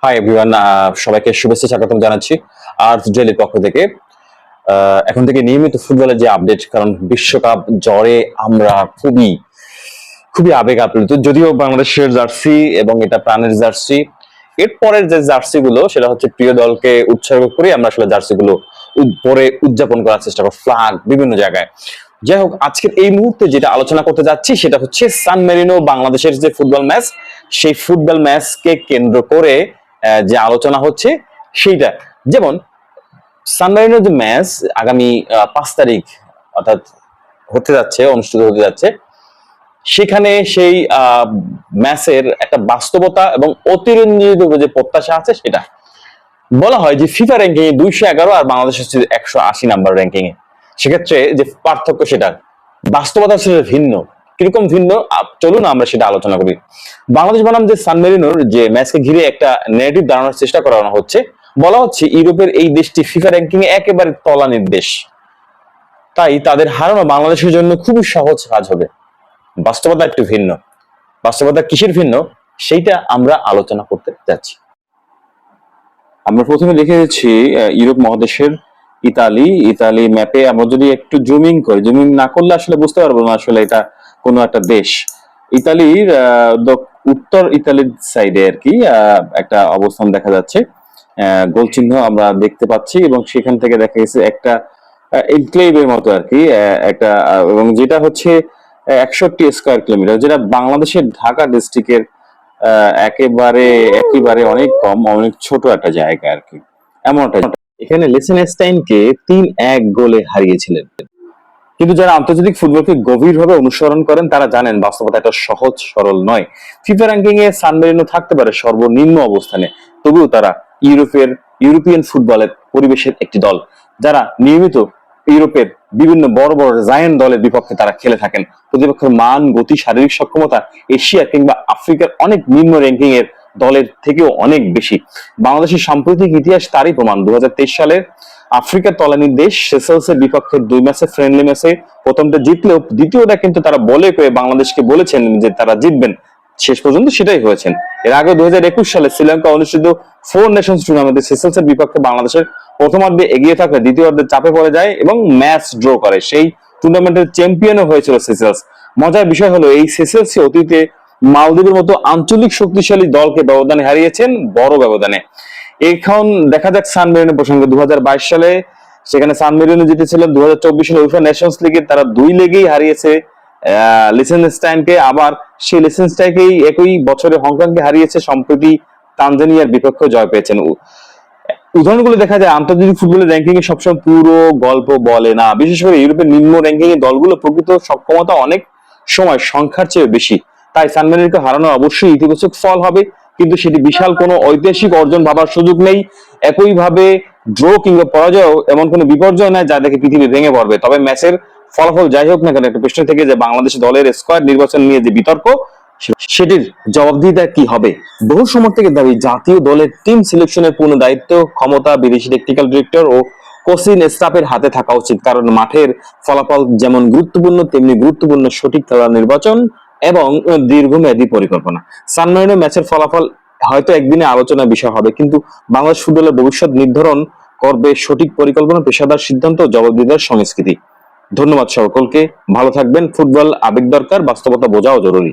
Hi everyone, সবাইকে শুভেচ্ছা স্বাগতম জানাচ্ছি আর্টস ডেইলির পক্ষ থেকে। এখন থেকে নিয়মিত ফুটবলের যে আপডেট, কারণ বিশ্বকাপ জ্বরে আমরা খুবই খুবই আবেগ আপ্লুত। যদিও বাংলাদেশের জার্সি এবং এটা প্রাণের জার্সি, এরপরের যে জার্সি গুলো সেটা হচ্ছে প্রিয় দলকে উৎসর্গ করে আমরা আসলে জার্সি গুলো পরে উদযাপন করার চেষ্টা করি, ফ্ল্যাগ বিভিন্ন জায়গায়। যাই হোক, আজকের এই মুহূর্তে যেটা আলোচনা করতে যাচ্ছি সেটা হচ্ছে সান মেরিনো বাংলাদেশের যে ফুটবল ম্যাচ, সেই ফুটবল ম্যাচকে কেন্দ্র করে যে আলোচনা হচ্ছে সেইটা। যেমন সান মেরিনোর যে ম্যাচ আগামী 5 তারিখ অর্থাৎ অনুষ্ঠিত হতে যাচ্ছে, সেখানে সেই ম্যাচের একটা বাস্তবতা এবং অতিরঞ্জিত যে প্রত্যাশা আছে সেটা বলা হয় যে ফিফা র্যাঙ্কিং এ 211 আর বাংলাদেশ হচ্ছে 180 নাম্বার র্যাঙ্কিং এ। সেক্ষেত্রে যে পার্থক্য, সেটা বাস্তবতা সেটা ভিন্ন। কিরকম ভিন্ন, চলুন আমরা সেটা আলোচনা করি। বাংলাদেশ বনাম যে সান মেরিনোর যে ম্যাচকে ঘিরে একটা নেগেটিভ দাঁড়ানোর চেষ্টা করানো হচ্ছে, বলা হচ্ছে ইউরোপের এই দেশটি ফিফা র্যাঙ্কিং এ একেবারে তলানির দেশ, তাই তাদের হারানো বাংলাদেশের জন্য খুবই সহজ কাজ হবে। বাস্তবতা একটু ভিন্ন। বাস্তবতা কিসের ভিন্ন সেইটা আমরা আলোচনা করতে যাচ্ছি। আমরা প্রথমে দেখে যাচ্ছি ইউরোপ মহাদেশের ইতালি ম্যাপে। আমরা যদি একটু জুমিং করি, জুমিং না করলে আসলে বুঝতে পারবো না আসলে এটা কোনো একটা দেশ। ইতালির উত্তর ইতালির সাইডে আর কি একটা অবস্থান দেখা যাচ্ছে, গোল চিহ্ন আমরা দেখতে পাচ্ছি, এবং সেখান থেকে দেখা গেছে একটা এনক্লেভের মতো আর কি একটা, এবং যেটা হচ্ছে 61 স্কয়ার কিলোমিটার, যেটা বাংলাদেশের ঢাকা ডিস্ট্রিক্টের একেবারে একেবারে অনেক কম, অনেক ছোট একটা জায়গা আর কি। এমন একটা, এখানে লিচেনস্টাইনকে 3-1 গোলে হারিয়েছিলেন। কিন্তু যারা আন্তর্জাতিক ফুটবলকে গভীরভাবে অনুসরণ করেন তারা জানেন বাস্তবতা এটা সহজ সরল নয়। ফিফা র্যাঙ্কিং এ সান মেরিনো থাকতে পারে সর্বনিম্ন অবস্থানে, তবুও তারা ইউরোপিয়ান ফুটবলের পরিবেশের একটি দল, যারা নিয়মিত ইউরোপের বিভিন্ন বড় বড় জায়ান্ট দলের বিপক্ষে তারা খেলে থাকেন। প্রতিপক্ষের মান, গতি, শারীরিক সক্ষমতা এশিয়া কিংবা আফ্রিকার অনেক নিম্ন র্যাঙ্কিং এর দলের থেকেও অনেক বেশি। বাংলাদেশের সাম্প্রতিক ইতিহাস তারই প্রমাণ। 2023 সালে আফ্রিকার তলানির দেশ সেসেলসের বিপক্ষে 2 ম্যাচে ফ্রেন্ডলি ম্যাচে প্রথমটা জিতলেও দ্বিতীয়টা কিন্তু তারা বলে করে বাংলাদেশকে বলেছেন যে তারা জিতবেন, শেষ পর্যন্ত সেটাই হয়েছেন। এর আগে 2021 সালে শ্রীলঙ্কা অনুষ্ঠিত 4 নেশনস টুর্নামেন্টে সেসেলসের বিপক্ষে বাংলাদেশের প্রথমার্ধে এগিয়ে থাকলে দ্বিতীয়ার্ধে চাপে পড়ে যায় এবং ম্যাচ ড্র করে। সেই টুর্নামেন্টের চ্যাম্পিয়নও হয়েছিল সেসেলস। মজার বিষয় হলো এই সেসেলসই অতীতে মালদ্বীপের মতো আঞ্চলিক শক্তিশালী দলকে ব্যবধানে হারিয়েছেন, বড় ব্যবধানে। এখন দেখা যাক সান মেরিনো প্রসঙ্গে। 2022 সালে সেখানে সান মেরিনো জিতেছিলেন। 2024 সালে উইফা নেশনস লিগে তারা 2 লেগেই হারিয়েছে লিচেনস্টাইনকে, আবার সেই লিচেনস্টাইনকেই একই বছরে হংকংকে হারিয়েছে, সম্প্রতি তানজানিয়ার বিপক্ষে জয় পেয়েছেন। উদাহরণগুলো দেখা যায় আন্তর্জাতিক ফুটবলের র্যাঙ্কিং এ সবসময় পুরো গল্প বলে না। বিশেষ করে ইউরোপের নিম্ন র্যাঙ্কিং এ দলগুলো প্রকৃত সক্ষমতা অনেক সময় সংখ্যার চেয়ে বেশি। তাই সান মেরিনোকে হারানো অবশ্যই ইতিবাচক ফল হবে, কিন্তু সেটি বিশাল কোনো ঐতিহাসিক অর্জন ভাবার সুযোগ নেই। একইভাবে ড্র কিংবা পরাজয় এমন কোনো বিপর্যয় নয় যা দেখে পৃথিবী ভেঙে পড়বে। তবে ম্যাচের ফলাফল যাই হোক না কেন, একটা প্রশ্ন থেকে যে বাংলাদেশ দলের স্কোয়াড নির্বাচন নিয়ে যে বিতর্ক, সেটির জবাবদিহিতা কি হবে? বহু সমর্থকের দাবি জাতীয় দলের টিম সিলেকশনের পূর্ণ দায়িত্ব ক্ষমতা বিদেশি টেকনিক্যাল ডিরেক্টর ও কোচিং স্টাফের হাতে থাকা উচিত, কারণ মাঠের ফলাফল যেমন গুরুত্বপূর্ণ তেমনি গুরুত্বপূর্ণ সঠিক খেলার নির্বাচন এবং দীর্ঘমেয়াদী পরিকল্পনা। সান মেরিনো ম্যাচের ফলাফল হয়তো একদিনে আলোচনার বিষয় হবে, কিন্তু বাংলাদেশ ফুটবলের ভবিষ্যৎ নির্ধারণ করবে সঠিক পরিকল্পনা, পেশাদার সিদ্ধান্ত, জবাবদিহিতার সংস্কৃতি। ধন্যবাদ সকলকে, ভালো থাকবেন। ফুটবল আবেগ দরকার, বাস্তবতা বোঝাও জরুরি।